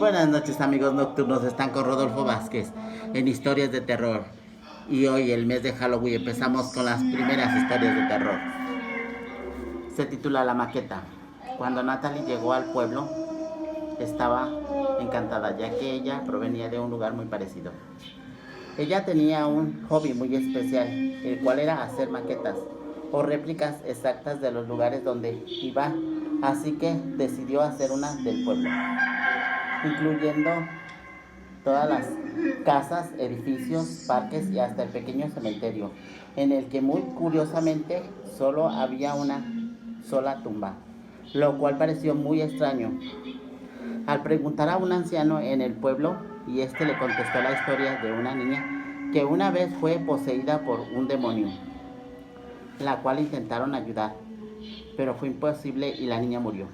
Buenas noches amigos nocturnos, están con Rodolfo Vázquez en Historias de Terror. Y hoy, el mes de Halloween, empezamos con las primeras historias de terror. Se titula La Maqueta. Cuando Natalie llegó al pueblo, estaba encantada, ya que ella provenía de un lugar muy parecido. Ella tenía un hobby muy especial, el cual era hacer maquetas o réplicas exactas de los lugares donde iba, así que decidió hacer una del pueblo, incluyendo todas las casas, edificios, parques y hasta el pequeño cementerio, en el que muy curiosamente solo había una sola tumba, lo cual pareció muy extraño. Al preguntar a un anciano en el pueblo, y este le contestó la historia de una niña que una vez fue poseída por un demonio, la cual intentaron ayudar, pero fue imposible y la niña murió.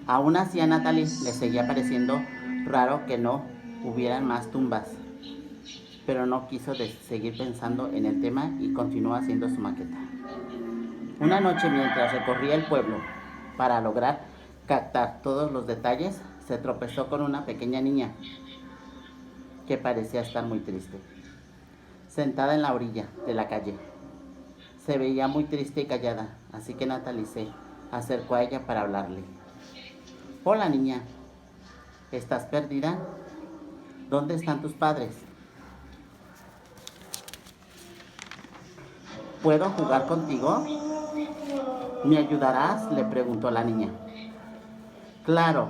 Aún así a Natalie le seguía pareciendo raro que no hubieran más tumbas, pero no quiso seguir pensando en el tema y continuó haciendo su maqueta. Una noche, mientras recorría el pueblo para lograr captar todos los detalles, se tropezó con una pequeña niña que parecía estar muy triste, sentada en la orilla de la calle. Se veía muy triste y callada, así que Natalie se acercó a ella para hablarle. Hola niña, ¿estás perdida? ¿Dónde están tus padres? ¿Puedo jugar contigo? ¿Me ayudarás?, le preguntó la niña. Claro,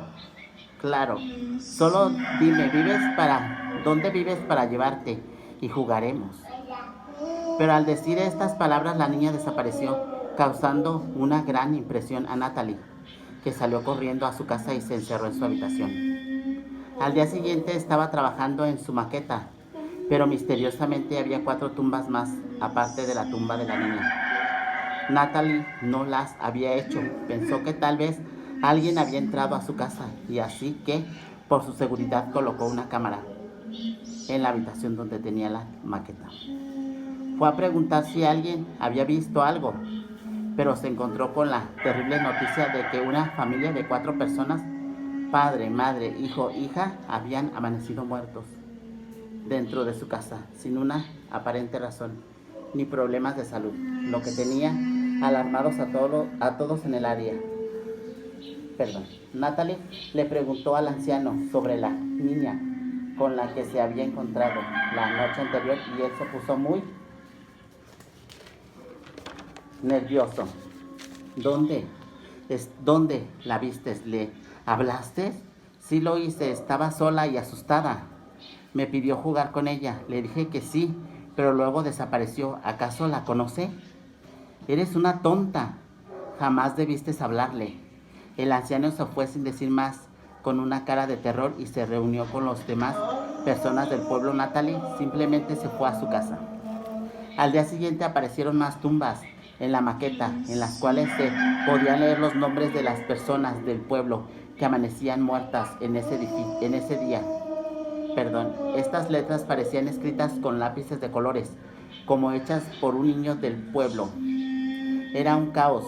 claro. Solo dime, ¿dónde vives para llevarte? Y jugaremos. Pero al decir estas palabras la niña desapareció, causando una gran impresión a Natalie, que salió corriendo a su casa y se encerró en su habitación. Al día siguiente estaba trabajando en su maqueta, pero misteriosamente había 4 tumbas más, aparte de la tumba de la niña. Natalie no las había hecho, pensó que tal vez alguien había entrado a su casa y así que, por su seguridad, colocó una cámara en la habitación donde tenía la maqueta. Fue a preguntar si alguien había visto algo, pero se encontró con la terrible noticia de que una familia de 4 personas, padre, madre, hijo, hija, habían amanecido muertos dentro de su casa, sin una aparente razón, ni problemas de salud, lo que tenía alarmados a todos en el área. Natalie le preguntó al anciano sobre la niña con la que se había encontrado la noche anterior y él se puso muy nervioso. ¿Dónde la viste? ¿Le hablaste? Sí lo hice, estaba sola y asustada. Me pidió jugar con ella, le dije que sí, pero luego desapareció. ¿Acaso la conoce? Eres una tonta, jamás debiste hablarle. El anciano se fue sin decir más, con una cara de terror, y se reunió con las demás personas del pueblo. Natalie simplemente se fue a su casa. Al día siguiente aparecieron más tumbas en la maqueta, en las cuales se podían leer los nombres de las personas del pueblo que amanecían muertas en ese día. Estas letras parecían escritas con lápices de colores, como hechas por un niño del pueblo. Era un caos.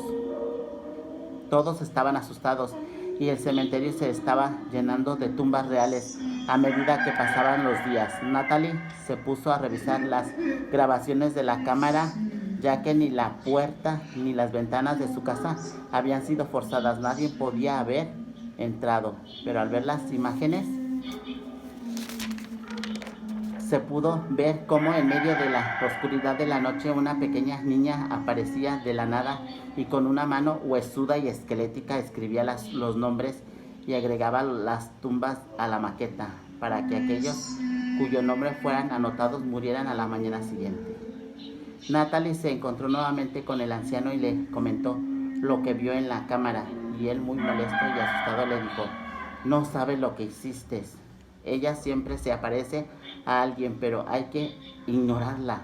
Todos estaban asustados y el cementerio se estaba llenando de tumbas reales a medida que pasaban los días. Natalie se puso a revisar las grabaciones de la cámara, ya que ni la puerta ni las ventanas de su casa habían sido forzadas. Nadie podía haber entrado, pero al ver las imágenes se pudo ver cómo en medio de la oscuridad de la noche una pequeña niña aparecía de la nada y con una mano huesuda y esquelética escribía los nombres y agregaba las tumbas a la maqueta para que aquellos cuyo nombre fueran anotados murieran a la mañana siguiente. Natalie se encontró nuevamente con el anciano y le comentó lo que vio en la cámara, y él, muy molesto y asustado, le dijo: no sabes lo que hiciste. Ella siempre se aparece a alguien, pero hay que ignorarla.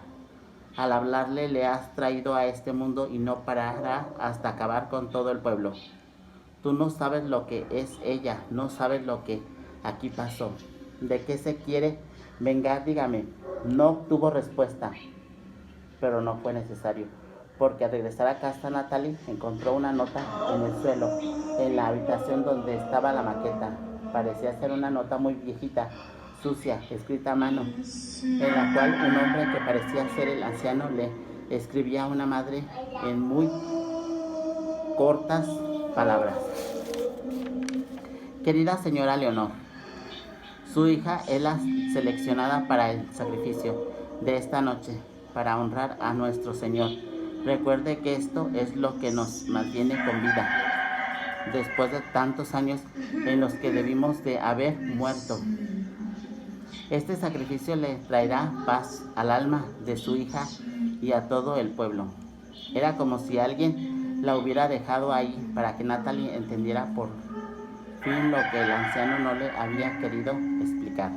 Al hablarle le has traído a este mundo y no parará hasta acabar con todo el pueblo. Tú no sabes lo que es ella, no sabes lo que aquí pasó. ¿De qué se quiere vengar? Dígame. No obtuvo respuesta, pero no fue necesario, porque al regresar a casa Natalie encontró una nota en el suelo, en la habitación donde estaba la maqueta. Parecía ser una nota muy viejita, sucia, escrita a mano, en la cual un hombre que parecía ser el anciano le escribía a una madre en muy cortas palabras. Querida señora Leonor, su hija es la seleccionada para el sacrificio de esta noche, para honrar a nuestro Señor. Recuerde que esto es lo que nos mantiene con vida, después de tantos años en los que debimos de haber muerto. Este sacrificio le traerá paz al alma de su hija y a todo el pueblo. Era como si alguien la hubiera dejado ahí para que Natalie entendiera por fin lo que el anciano no le había querido explicar.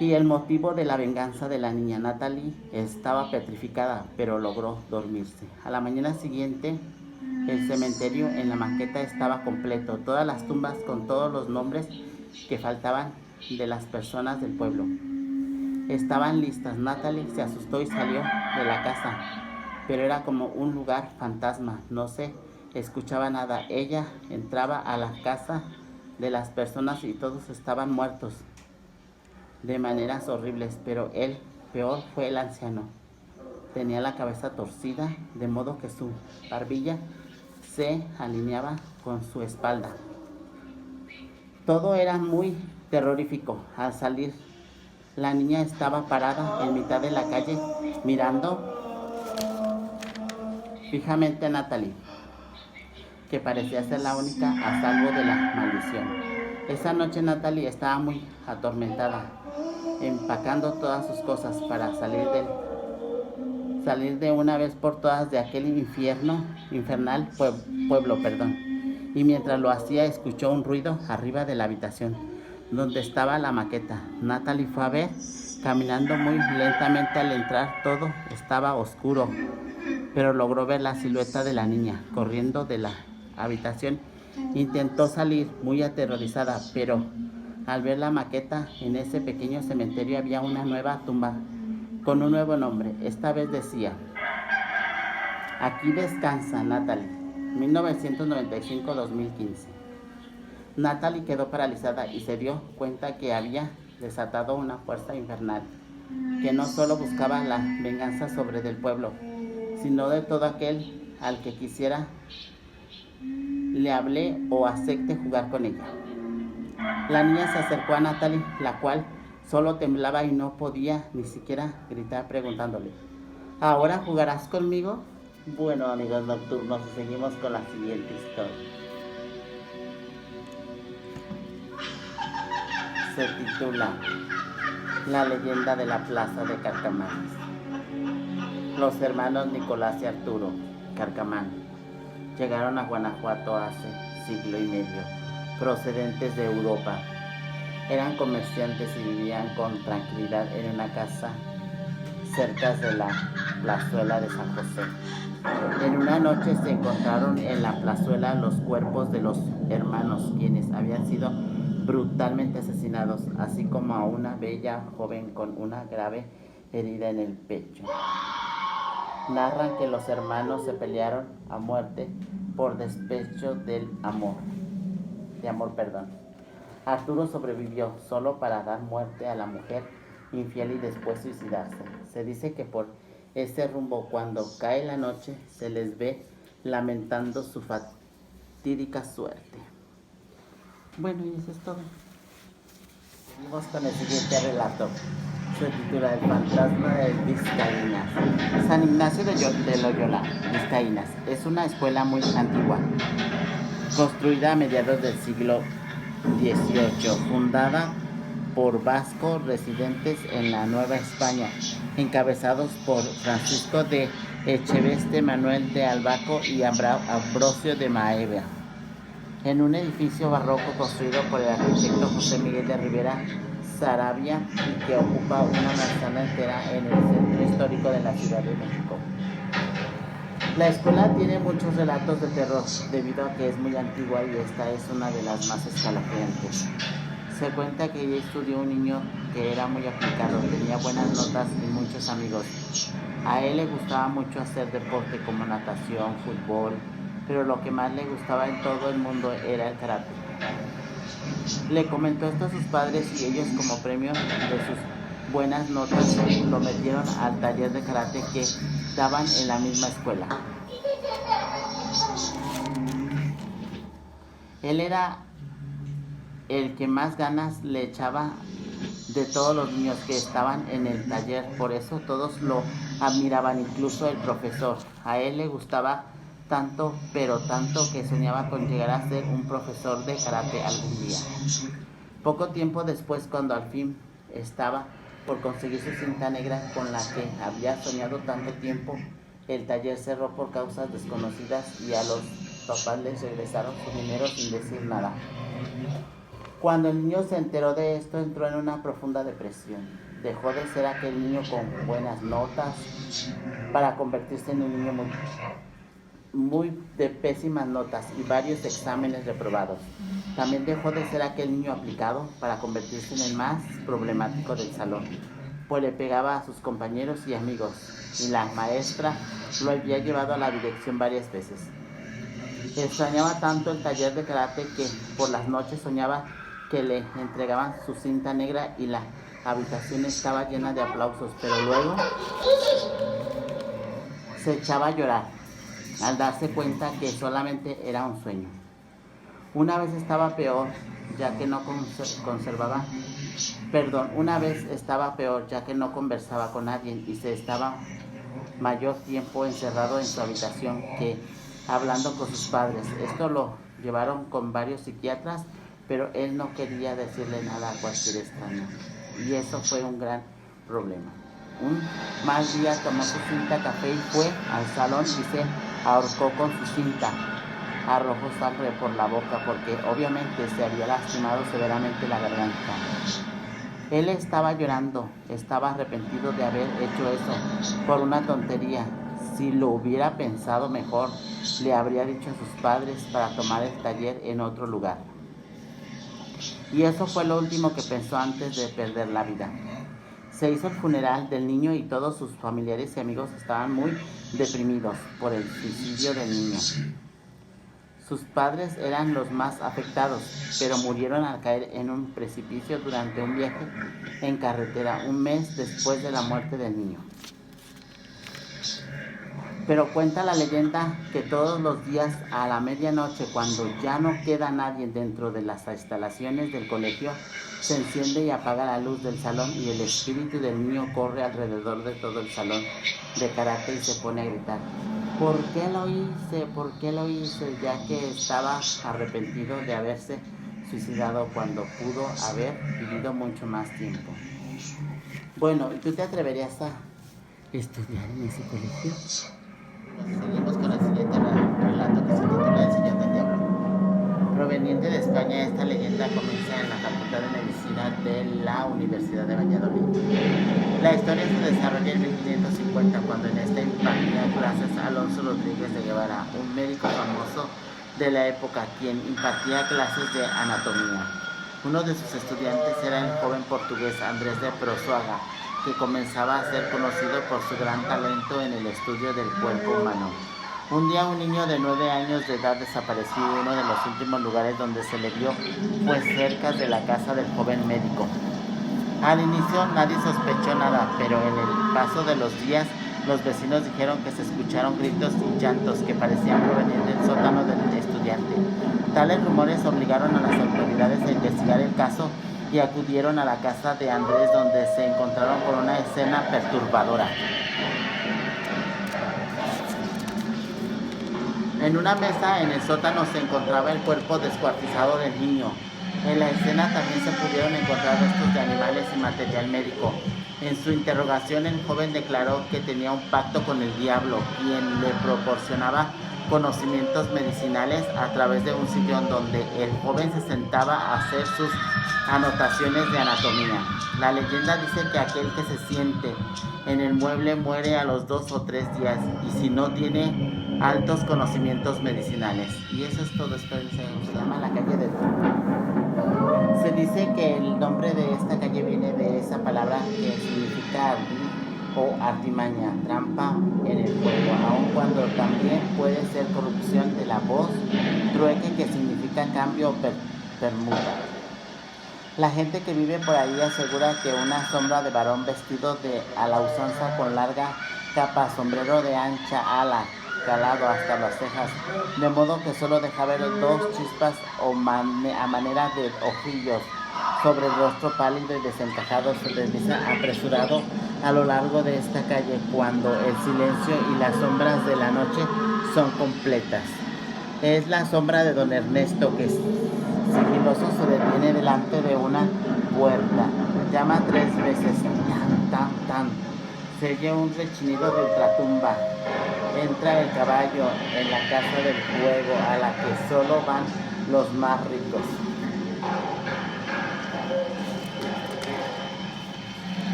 Y el motivo de la venganza de la niña. Natalie estaba petrificada, pero logró dormirse. A la mañana siguiente, el cementerio en la maqueta estaba completo. Todas las tumbas con todos los nombres que faltaban de las personas del pueblo estaban listas. Natalie se asustó y salió de la casa, pero era como un lugar fantasma. No se escuchaba nada. Ella entraba a la casa de las personas y todos estaban muertos de maneras horribles, pero el peor fue el anciano. Tenía la cabeza torcida, de modo que su barbilla se alineaba con su espalda. Todo era muy terrorífico. Al salir, la niña estaba parada en mitad de la calle, mirando fijamente a Natalie, que parecía ser la única a salvo de la maldición. Esa noche Natalie estaba muy atormentada, empacando todas sus cosas para salir de una vez por todas de aquel infernal pueblo. Y mientras lo hacía, escuchó un ruido arriba de la habitación donde estaba la maqueta. Natalie fue a ver, caminando muy lentamente. Al entrar todo estaba oscuro, pero logró ver la silueta de la niña corriendo de la habitación. Intentó salir muy aterrorizada, pero al ver la maqueta, en ese pequeño cementerio había una nueva tumba con un nuevo nombre. Esta vez decía: aquí descansa Natalie, 1995-2015. Natalie quedó paralizada y se dio cuenta que había desatado una fuerza infernal que no solo buscaba la venganza sobre del pueblo, sino de todo aquel al que quisiera le hable o acepte jugar con ella. La niña se acercó a Natalie, la cual solo temblaba y no podía ni siquiera gritar, preguntándole: ¿ahora jugarás conmigo? Bueno, amigos nocturnos, seguimos con la siguiente historia. Se titula La leyenda de la plaza de Carcamanes. Los hermanos Nicolás y Arturo Carcamán llegaron a Guanajuato hace siglo y medio, procedentes de Europa. Eran comerciantes y vivían con tranquilidad en una casa cerca de la plazuela de San José. En una noche se encontraron en la plazuela los cuerpos de los hermanos, quienes habían sido brutalmente asesinados, así como a una bella joven con una grave herida en el pecho. Narran que los hermanos se pelearon a muerte por despecho de amor. Arturo sobrevivió solo para dar muerte a la mujer infiel y después suicidarse. Se dice que por ese rumbo, cuando cae la noche, se les ve lamentando su fatídica suerte. Bueno, y eso es todo. Seguimos con el siguiente relato. Se titula El fantasma de Vizcaínas. San Ignacio de Loyola, Vizcaínas, es una escuela muy antigua, construida a mediados del siglo XVIII, fundada por vascos residentes en la Nueva España, encabezados por Francisco de Echeveste, Manuel de Albaco y Ambrosio de Maeva, en un edificio barroco construido por el arquitecto José Miguel de Rivera Saravia y que ocupa una manzana entera en el centro histórico de la Ciudad de México. La escuela tiene muchos relatos de terror debido a que es muy antigua y esta es una de las más escalofriantes. Se cuenta que allí estudió un niño que era muy aplicado, tenía buenas notas y muchos amigos. A él le gustaba mucho hacer deporte como natación, fútbol, pero lo que más le gustaba en todo el mundo era el karate. Le comentó esto a sus padres y ellos, como premio de sus buenas notas, lo metieron al taller de karate que daban en la misma escuela. Él era el que más ganas le echaba de todos los niños que estaban en el taller, por eso todos lo admiraban, incluso el profesor. A él le gustaba tanto, pero tanto, que soñaba con llegar a ser un profesor de karate algún día. Poco tiempo después, cuando al fin estaba por conseguir su cinta negra con la que había soñado tanto tiempo, el taller cerró por causas desconocidas y a los papás les regresaron su dinero sin decir nada. Cuando el niño se enteró de esto, entró en una profunda depresión. Dejó de ser aquel niño con buenas notas para convertirse en un niño muy de pésimas notas y varios exámenes reprobados. También dejó de ser aquel niño aplicado para convertirse en el más problemático del salón, pues le pegaba a sus compañeros y amigos, y la maestra lo había llevado a la dirección varias veces. Extrañaba tanto el taller de karate que por las noches soñaba que le entregaban su cinta negra y la habitación estaba llena de aplausos, pero luego se echaba a llorar al darse cuenta que solamente era un sueño. Una vez estaba peor, ya que no conversaba con nadie y se estaba mayor tiempo encerrado en su habitación que hablando con sus padres. Esto lo llevaron con varios psiquiatras, pero él no quería decirle nada a cualquier extraño, y eso fue un gran problema. Un mal día tomó su cinta café y fue al salón y se ahorcó con su cinta. Arrojó sangre por la boca porque obviamente se había lastimado severamente la garganta. Él estaba llorando, estaba arrepentido de haber hecho eso por una tontería. Si lo hubiera pensado mejor, le habría dicho a sus padres para tomar el taller en otro lugar. Y eso fue lo último que pensó antes de perder la vida. Se hizo el funeral del niño y todos sus familiares y amigos estaban muy deprimidos por el suicidio del niño. Sus padres eran los más afectados, pero murieron al caer en un precipicio durante un viaje en carretera, un mes después de la muerte del niño. Pero cuenta la leyenda que todos los días a la medianoche, cuando ya no queda nadie dentro de las instalaciones del colegio, se enciende y apaga la luz del salón y el espíritu del niño corre alrededor de todo el salón de karate y se pone a gritar: ¿por qué lo hice? ¿Por qué lo hice? Ya que estaba arrepentido de haberse suicidado cuando pudo haber vivido mucho más tiempo. Bueno, ¿tú te atreverías a estudiar en ese colegio? Seguimos con el siguiente relato, que se titula El Señor del Diablo. Proveniente de España, esta leyenda comienza en la Facultad de Medicina de la Universidad de Valladolid. La historia se desarrolla en 1550, cuando en esta impartía clases Alonso Rodríguez de Guevara, un médico famoso de la época, quien impartía clases de anatomía. Uno de sus estudiantes era el joven portugués Andrés de Prosuaga, que comenzaba a ser conocido por su gran talento en el estudio del cuerpo humano. Un día un niño de 9 años de edad desapareció y uno de los últimos lugares donde se le vio fue cerca de la casa del joven médico. Al inicio nadie sospechó nada, pero en el paso de los días los vecinos dijeron que se escucharon gritos y llantos que parecían provenir del sótano del estudiante. Tales rumores obligaron a las autoridades a investigar el caso y acudieron a la casa de Andrés, donde se encontraron con una escena perturbadora. En una mesa en el sótano se encontraba el cuerpo descuartizado del niño. En la escena también se pudieron encontrar restos de animales y material médico. En su interrogación, el joven declaró que tenía un pacto con el diablo, quien le proporcionaba conocimientos medicinales a través de un sillón donde el joven se sentaba a hacer sus anotaciones de anatomía. La leyenda dice que aquel que se siente en el mueble muere a los 2 o 3 días, y si no tiene altos conocimientos medicinales. Y eso es todo. Esto se llama la calle del fuego. Se dice que el nombre de esta calle viene de esa palabra que significa ardid o artimaña, trampa en el fuego, aun cuando también puede ser corrupción de la voz, trueque, que significa cambio o permuta. La gente que vive por ahí asegura que una sombra de varón vestido de a la usanza con larga capa, sombrero de ancha ala, calado hasta las cejas, de modo que solo deja ver dos chispas a manera de ojillos sobre el rostro pálido y desencajado, se desliza apresurado a lo largo de esta calle cuando el silencio y las sombras de la noche son completas. Es la sombra de don Ernesto que sigiloso se detiene delante de una puerta. Llama 3 veces. Tan, tan, tan. Se oye un rechinido de ultratumba. Entra el caballo en la casa del juego a la que solo van los más ricos.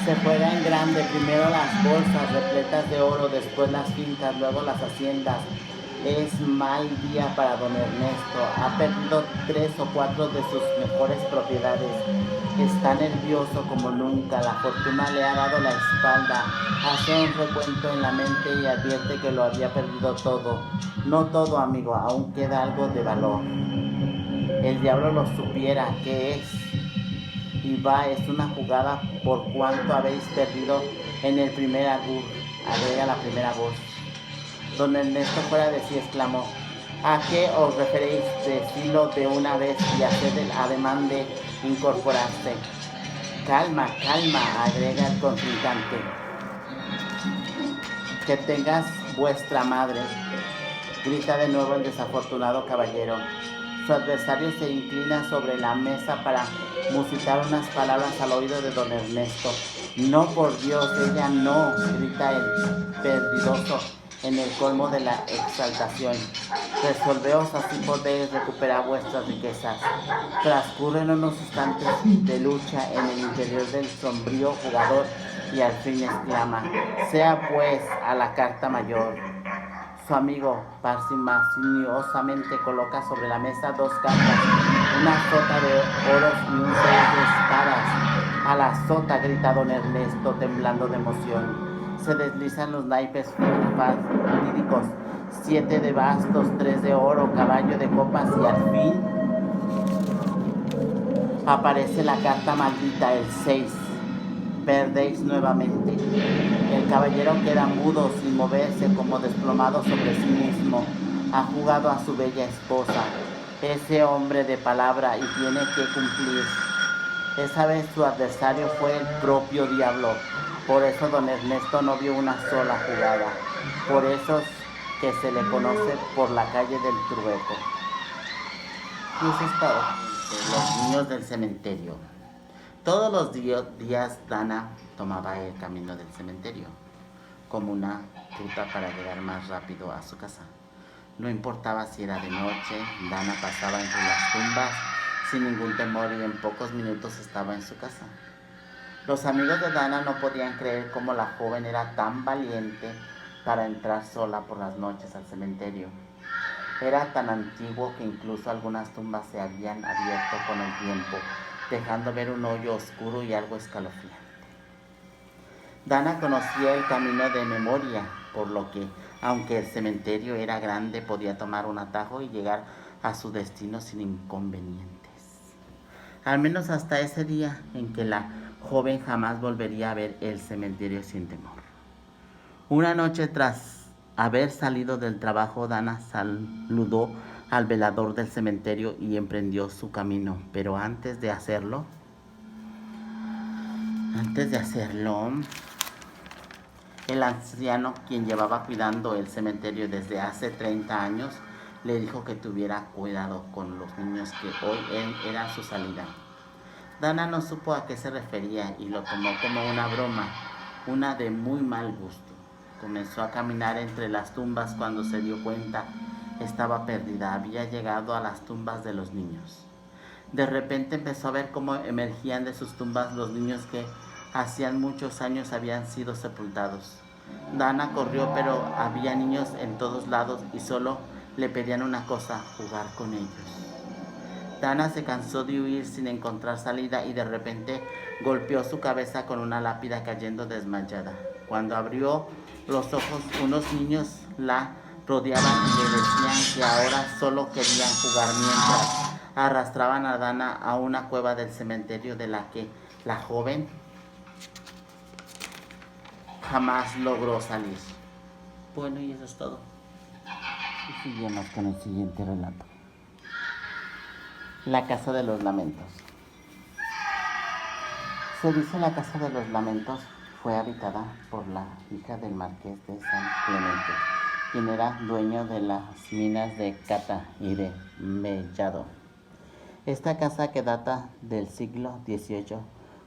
Se juega en grande, primero las bolsas repletas de oro, después las fincas, luego las haciendas. Es mal día para don Ernesto. Ha perdido 3 o 4 de sus mejores propiedades. Está nervioso como nunca. La fortuna le ha dado la espalda. Hace un recuento en la mente y advierte que lo había perdido todo. No todo, amigo, aún queda algo de valor. El diablo lo supiera. ¿Qué es? Y va, es una jugada por cuanto habéis perdido en el primer agur. Agrega la primera voz. Don Ernesto fuera de sí exclamó: ¿a qué os referéis? Decilo de una vez y haced el ademán de incorporarse. Calma, calma, agrega el contrincante. Que tengas vuestra madre, grita de nuevo el desafortunado caballero. Su adversario se inclina sobre la mesa para musitar unas palabras al oído de don Ernesto. No, por Dios, ella no, grita el perdidoso en el colmo de la exaltación. Resolveos, así podéis recuperar vuestras riquezas. Transcurren unos instantes de lucha en el interior del sombrío jugador y al fin exclama: sea pues a la carta mayor. Su amigo parsimoniosamente coloca sobre la mesa 2 cartas, una sota de oros y un 6 de espadas. A la sota, grita don Ernesto, temblando de emoción. Se deslizan los naipes fatídicos: 7 de bastos, 3 de oro, caballo de copas y al fin aparece la carta maldita, el 6. Perdéis nuevamente. El caballero queda mudo, sin moverse, como desplomado sobre sí mismo. Ha jugado a su bella esposa. Ese hombre de palabra y tiene que cumplir. Esa vez su adversario fue el propio diablo. Por eso don Ernesto no vio una sola jugada. Por eso es que se le conoce por la calle del Trueco. Y eso es todo. Los niños del cementerio. Todos los días Dana tomaba el camino del cementerio como una ruta para llegar más rápido a su casa. No importaba si era de noche, Dana pasaba entre las tumbas sin ningún temor y en pocos minutos estaba en su casa. Los amigos de Dana no podían creer cómo la joven era tan valiente para entrar sola por las noches al cementerio. Era tan antiguo que incluso algunas tumbas se habían abierto con el tiempo, dejando ver un hoyo oscuro y algo escalofriante. Dana conocía el camino de memoria, por lo que, aunque el cementerio era grande, podía tomar un atajo y llegar a su destino sin inconvenientes. Al menos hasta ese día en que la joven jamás volvería a ver el cementerio sin temor. Una noche, tras haber salido del trabajo, Dana saludó al velador del cementerio y emprendió su camino. Pero antes de hacerlo, el anciano, quien llevaba cuidando el cementerio desde hace 30 años, le dijo que tuviera cuidado con los niños, que hoy era su salida. Dana no supo a qué se refería y lo tomó como una broma, una de muy mal gusto. Comenzó a caminar entre las tumbas. Cuando se dio cuenta, estaba perdida. Había llegado a las tumbas de los niños. De repente empezó a ver cómo emergían de sus tumbas los niños que hacían muchos años habían sido sepultados. Dana corrió, pero había niños en todos lados y solo le pedían una cosa: jugar con ellos. Dana se cansó de huir sin encontrar salida y de repente golpeó su cabeza con una lápida, cayendo desmayada. Cuando abrió los ojos, unos niños la rodeaban y le decían que ahora solo querían jugar mientras arrastraban a Dana a una cueva del cementerio de la que la joven jamás logró salir. Bueno, y eso es todo. Y seguimos con el siguiente relato. La Casa de los Lamentos. Se dice la Casa de los Lamentos fue habitada por la hija del marqués de San Clemente, quien era dueño de las minas de Cata y de Mellado. Esta casa, que data del siglo XVIII,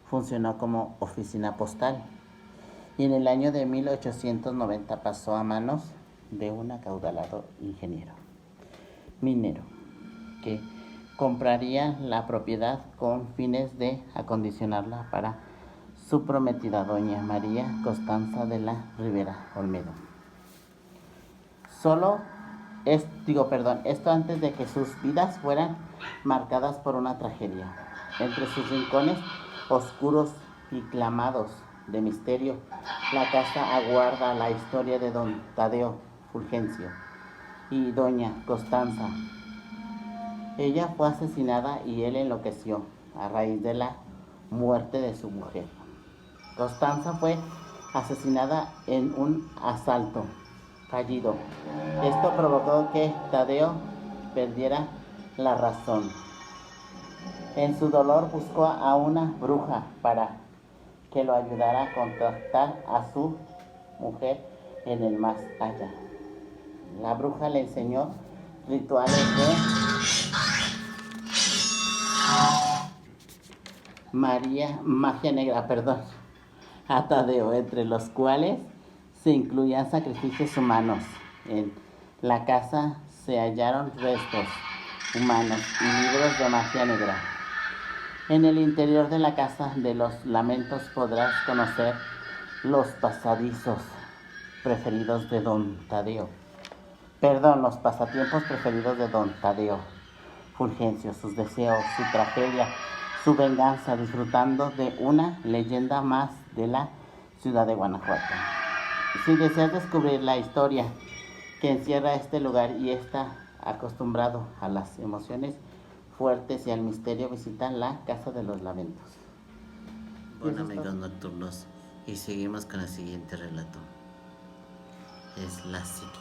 funcionó como oficina postal y en el año de 1890 pasó a manos de un acaudalado ingeniero minero que compraría la propiedad con fines de acondicionarla para su prometida doña María Constanza de la Ribera Olmedo. Esto antes de que sus vidas fueran marcadas por una tragedia. Entre sus rincones oscuros y clamados de misterio, la casa aguarda la historia de don Tadeo Fulgencio y doña Constanza. Ella fue asesinada y él enloqueció a raíz de la muerte de su mujer. Constanza fue asesinada en un asalto fallido. Esto provocó que Tadeo perdiera la razón. En su dolor buscó a una bruja para que lo ayudara a contactar a su mujer en el más allá. La bruja le enseñó rituales de magia negra, a Tadeo, entre los cuales se incluían sacrificios humanos. En la casa se hallaron restos humanos y libros de magia negra. En el interior de la Casa de los Lamentos podrás conocer los pasadizos preferidos de don Tadeo. Los pasatiempos preferidos de don Tadeo Fulgencio, sus deseos, su tragedia, su venganza, disfrutando de una leyenda más de la ciudad de Guanajuato. Si deseas descubrir la historia que encierra este lugar y está acostumbrado a las emociones fuertes y al misterio, visita la Casa de los Lamentos. Bueno, amigos nocturnos, y seguimos con el siguiente relato. Es la psíquica.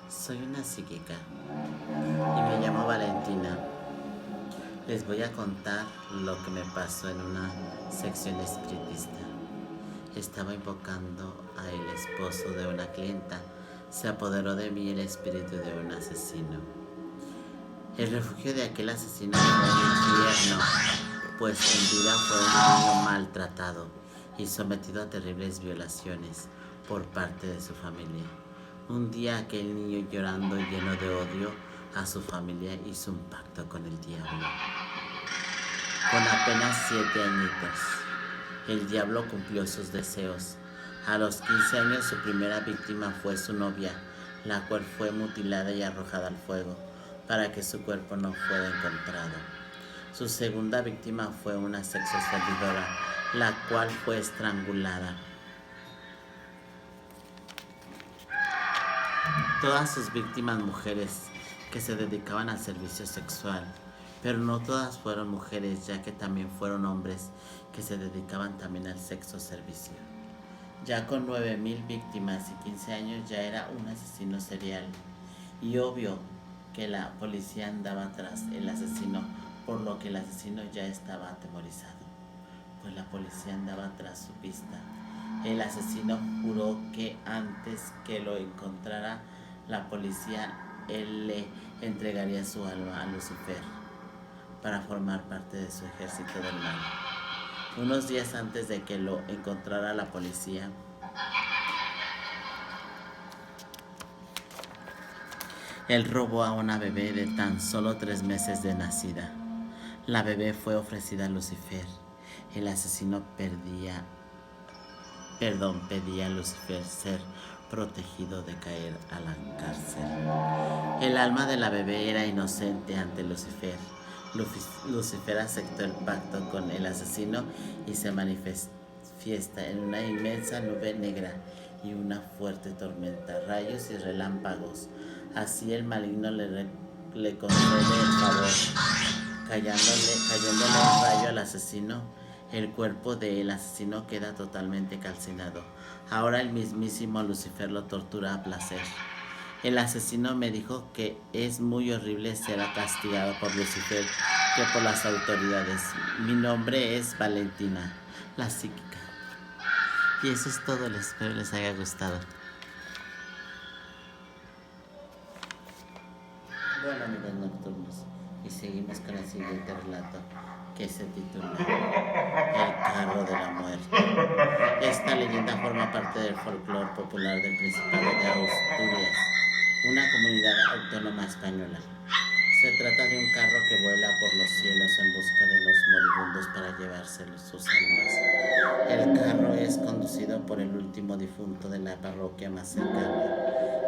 Soy una psíquica y me llamo Valentina. Les voy a contar lo que me pasó en una sección espiritista. Estaba invocando al esposo de una clienta. Se apoderó de mí el espíritu de un asesino. El refugio de aquel asesino fue el infierno, pues en vida fue un niño maltratado y sometido a terribles violaciones por parte de su familia. Un día aquel niño, llorando y lleno de odio a su familia, hizo un pacto con el diablo. Con apenas 7 añitos, el diablo cumplió sus deseos. A los 15 años su primera víctima fue su novia, la cual fue mutilada y arrojada al fuego para que su cuerpo no fuera encontrado. Su segunda víctima fue una sexoservidora, la cual fue estrangulada. Todas sus víctimas mujeres que se dedicaban al servicio sexual, pero no todas fueron mujeres, ya que también fueron hombres que se dedicaban también al sexo servicio. Ya con 9,000 víctimas y 15 años ya era un asesino serial. Y obvio que la policía andaba tras el asesino, por lo que el asesino ya estaba atemorizado, pues la policía andaba tras su pista. El asesino juró que antes que lo encontrara la policía, él le entregaría su alma a Lucifer para formar parte de su ejército del mal. Unos días antes de que lo encontrara la policía, él robó a una bebé de tan solo 3 meses de nacida. La bebé fue ofrecida a Lucifer. El asesino pedía a Lucifer ser protegido de caer a la cárcel. El alma de la bebé era inocente ante Lucifer. Lucifer aceptó el pacto con el asesino y se manifiesta en una inmensa nube negra y una fuerte tormenta, rayos y relámpagos. Así el maligno le le concede el favor, cayéndole un rayo al asesino. El cuerpo del asesino queda totalmente calcinado. Ahora el mismísimo Lucifer lo tortura a placer. El asesino me dijo que es muy horrible ser castigado por Lucifer que por las autoridades. Mi nombre es Valentina, la psíquica. Y eso es todo, espero les haya gustado. Bueno, amigos nocturnos, y seguimos con el siguiente relato, que se titula El carro de la muerte. Esta leyenda forma parte del folclore popular del Principado de Asturias, una comunidad autónoma española. Se trata de un carro que vuela por los cielos en busca de los moribundos para llevarse sus almas. El carro es conducido por el último difunto de la parroquia más cercana.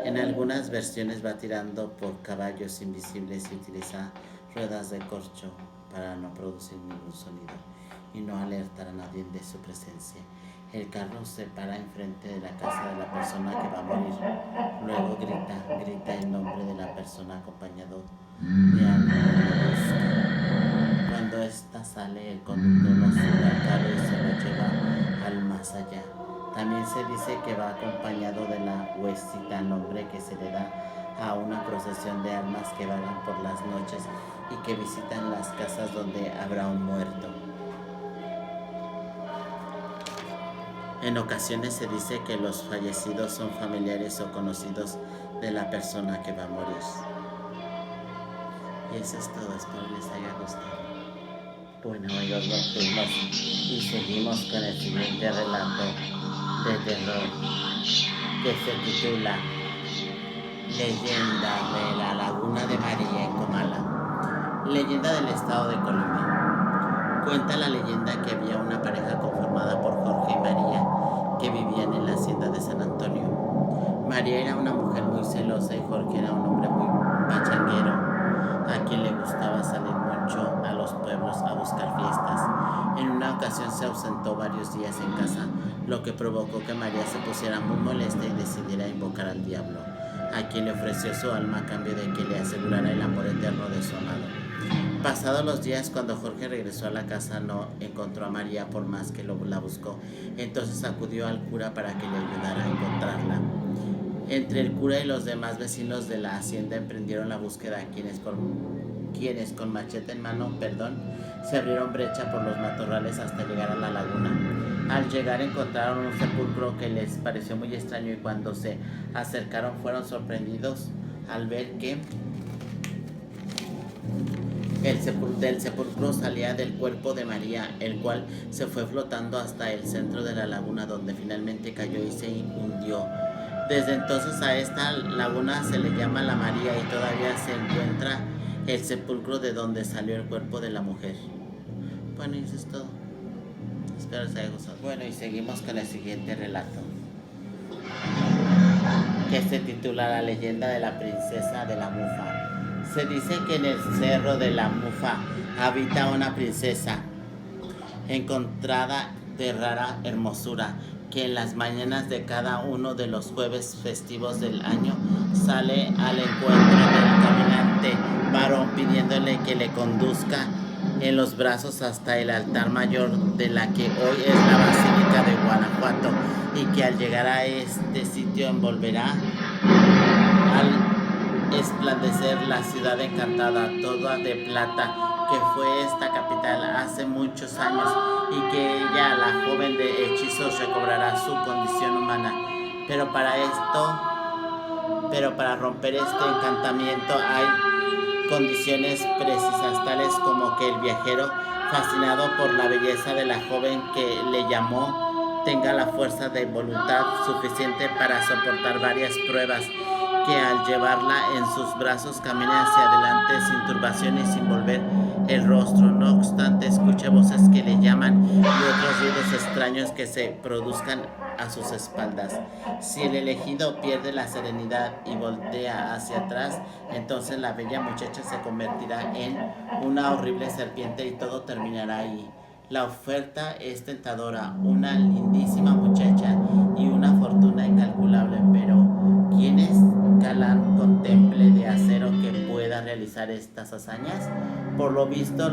En algunas versiones va tirando por caballos invisibles y utiliza ruedas de corcho para no producir ningún sonido y no alertar a nadie de su presencia. El carro se para enfrente de la casa de la persona que va a morir. Luego grita el nombre de la persona acompañado de alguien que lo busca. Cuando ésta sale, el conductor lo sube al carro y se lo lleva al más allá. También se dice que va acompañado de la huesita, nombre que se le da a una procesión de almas que vagan por las noches y que visitan las casas donde habrá un muerto. En ocasiones se dice que los fallecidos son familiares o conocidos de la persona que va a morir. Y eso es todo, espero les haya gustado. Bueno, amigos nocturnos, y seguimos con el siguiente relato de terror, que se titula Leyenda de la Laguna de María en Comala. Leyenda del estado de Colombia. Cuenta la leyenda que había una pareja conformada por Jorge y María que vivían en la hacienda de San Antonio. María era una mujer muy celosa y Jorge era un hombre muy pachanguero, a quien le gustaba salir mucho a los pueblos a buscar fiestas. En una ocasión se ausentó varios días en casa, lo que provocó que María se pusiera muy molesta y decidiera invocar al diablo, a quien le ofreció su alma a cambio de que le asegurara el amor eterno de su amado. Pasados los días, cuando Jorge regresó a la casa, no encontró a María por más que la buscó. Entonces acudió al cura para que le ayudara a encontrarla. Entre el cura y los demás vecinos de la hacienda emprendieron la búsqueda, quienes con machete en mano, se abrieron brecha por los matorrales hasta llegar a la laguna. Al llegar encontraron un sepulcro que les pareció muy extraño y cuando se acercaron fueron sorprendidos al ver que del sepulcro salía del cuerpo de María, el cual se fue flotando hasta el centro de la laguna, donde finalmente cayó y se hundió. Desde entonces a esta laguna se le llama La María y todavía se encuentra el sepulcro de donde salió el cuerpo de la mujer. Bueno, y eso es todo. Espero les haya gustado. Bueno, y seguimos con el siguiente relato, que se titula La leyenda de la princesa de la Mufa. Se dice que en el cerro de la Mufa habita una princesa encontrada de rara hermosura, que en las mañanas de cada uno de los jueves festivos del año sale al encuentro del caminante varón pidiéndole que le conduzca en los brazos hasta el altar mayor de la que hoy es la Basílica de Guanajuato, y que al llegar a este sitio envolverá al esplandecer la ciudad encantada, toda de plata, que fue esta capital hace muchos años, y que ella, la joven de hechizos, recobrará su condición humana. Pero para romper este encantamiento hay condiciones precisas, tales como que el viajero, fascinado por la belleza de la joven que le llamó, tenga la fuerza de voluntad suficiente para soportar varias pruebas, que al llevarla en sus brazos camine hacia adelante sin turbación y sin volver el rostro. No obstante, escuche voces que le llaman y otros ruidos extraños que se produzcan a sus espaldas. Si el elegido pierde la serenidad y voltea hacia atrás, entonces la bella muchacha se convertirá en una horrible serpiente y todo terminará ahí. La oferta es tentadora, una lindísima muchacha y una fortuna incalculable, pero ¿quién es Calán con temple de acero que pueda realizar estas hazañas. Por lo visto,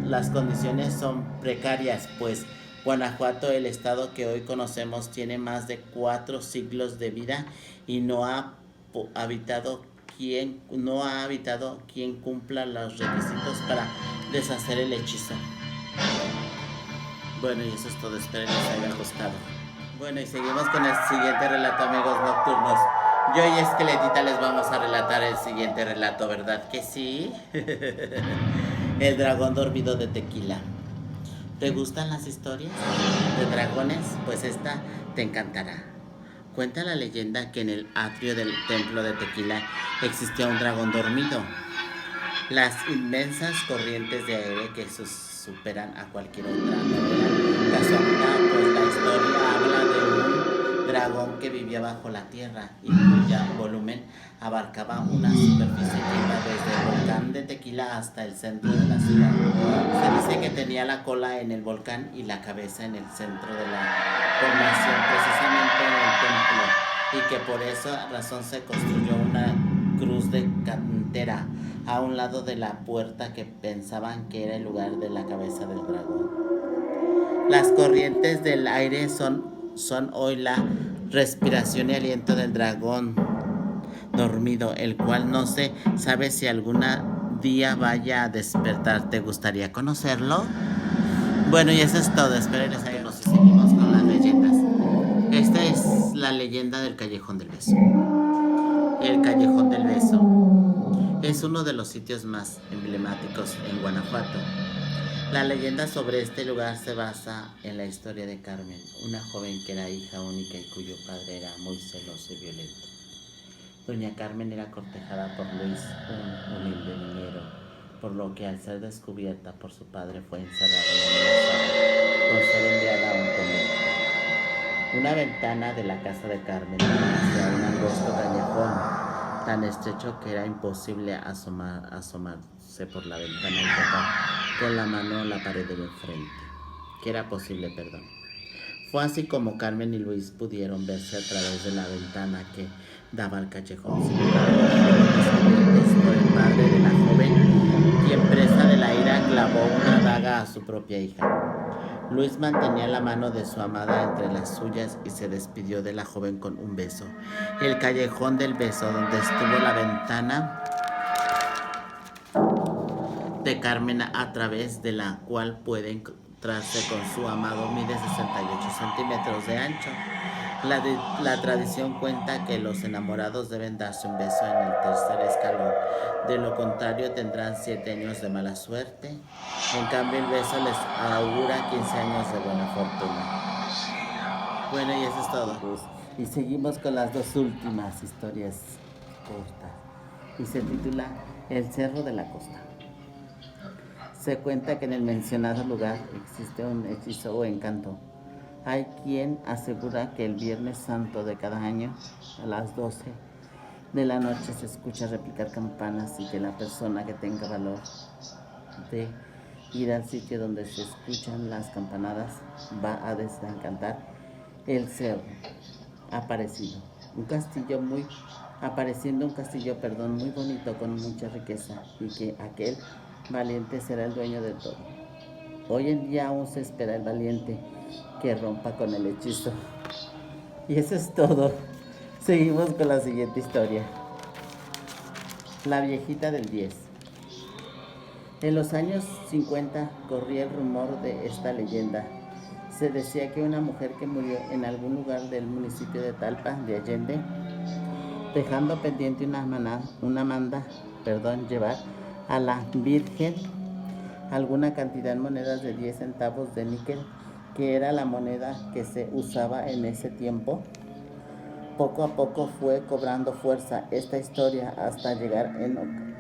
las condiciones son precarias, pues Guanajuato, el estado que hoy conocemos, tiene más de 4 siglos de vida y no ha habitado quien cumpla los requisitos para deshacer el hechizo. Bueno, y eso es todo, espero les haya gustado. Bueno, y seguimos con el siguiente relato, amigos nocturnos. Yo y Esqueletita les vamos a relatar el siguiente relato, ¿verdad que sí? El dragón dormido de Tequila. ¿Te gustan las historias de dragones? Pues esta te encantará. Cuenta la leyenda que en el atrio del templo de Tequila existía un dragón dormido. Las inmensas corrientes de aire que superan a cualquier otra casualidad, pues la historia habla de un dragón que vivía bajo la tierra y cuyo volumen abarcaba una superficie que iba desde el volcán de Tequila hasta el centro de la ciudad. Se dice que tenía la cola en el volcán y la cabeza en el centro de la población, precisamente en el templo, y que por esa razón se construyó una cruz de cantera a un lado de la puerta que pensaban que era el lugar de la cabeza del dragón. Las corrientes del aire son hoy la respiración y aliento del dragón dormido, el cual no se sabe si algún día vaya a despertar. ¿Te gustaría conocerlo? Bueno, y eso es todo. Espero les haya gustado. Seguimos con las leyendas. Esta es la leyenda del Callejón del Beso. El Callejón del Beso es uno de los sitios más emblemáticos en Guanajuato. La leyenda sobre este lugar se basa en la historia de Carmen, una joven que era hija única y cuyo padre era muy celoso y violento. Doña Carmen era cortejada por Luis, un humilde minero, por lo que al ser descubierta por su padre fue encerrada y amenazada con ser enviada a un convento. Una ventana de la casa de Carmen daba hacia un angosto callejón tan estrecho que era imposible asomarse por la ventana y tocar con la mano la pared de enfrente. Que era posible, perdón. Fue así como Carmen y Luis pudieron verse a través de la ventana que daba al callejón. Sin embargo, por el padre de la joven, quien presa de la ira clavó una daga a su propia hija. Luis mantenía la mano de su amada entre las suyas y se despidió de la joven con un beso. El Callejón del Beso, donde estuvo la ventana de Carmen, a través de la cual puede encontrarse con su amado, mide 68 centímetros de ancho. La tradición cuenta que los enamorados deben darse un beso en el tercer escalón, de lo contrario tendrán 7 años de mala suerte. En cambio el beso les augura 15 años de buena fortuna. Bueno, y eso es todo. Y seguimos con las dos últimas historias cortas. Y se titula El Cerro de la Costa. Se cuenta que en el mencionado lugar existe un hechizo o encanto. Hay quien asegura que el Viernes Santo de cada año, a las 12 de la noche, se escucha repicar campanas y que la persona que tenga valor de ir al sitio donde se escuchan las campanadas va a desencantar el cerro apareciendo un castillo muy bonito con mucha riqueza, y que aquel valiente será el dueño de todo. Hoy en día aún se espera el valiente que rompa con el hechizo. Y eso es todo. Seguimos con la siguiente historia. La viejita del 10. En los años 50 corría el rumor de esta leyenda. Se decía que una mujer que murió en algún lugar del municipio de Talpa de Allende, dejando pendiente llevar a la Virgen alguna cantidad en monedas de 10 centavos de níquel, que era la moneda que se usaba en ese tiempo. Poco a poco fue cobrando fuerza esta historia hasta llegar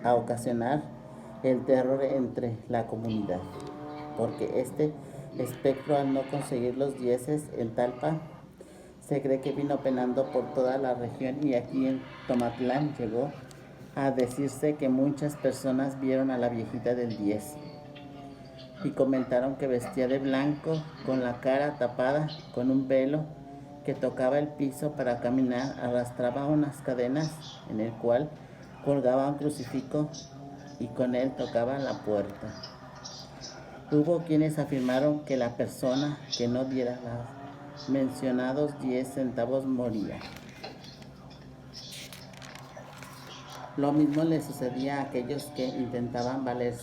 a ocasionar el terror entre la comunidad, porque este espectro, al no conseguir los 10 en Talpa, se cree que vino penando por toda la región, y aquí en Tomatlán llegó a decirse que muchas personas vieron a la viejita del 10 y comentaron que vestía de blanco, con la cara tapada con un velo, que tocaba el piso para caminar arrastraba unas cadenas en el cual colgaba un crucifijo y con él tocaba la puerta. Hubo quienes afirmaron que la persona que no diera los mencionados 10 centavos moría. Lo mismo le sucedía a aquellos que intentaban verle,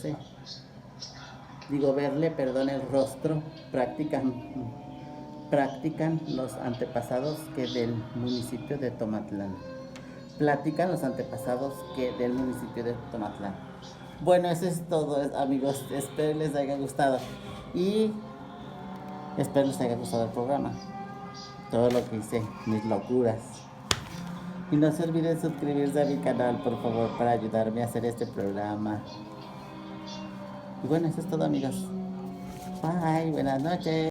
el rostro. Practican los antepasados que del municipio de Tomatlán. Bueno, eso es todo, amigos. Espero les haya gustado. Y espero les haya gustado el programa. Todo lo que hice, mis locuras. Y no se olviden suscribirse a mi canal, por favor, para ayudarme a hacer este programa. Y bueno, eso es todo, amigos. Bye, buenas noches.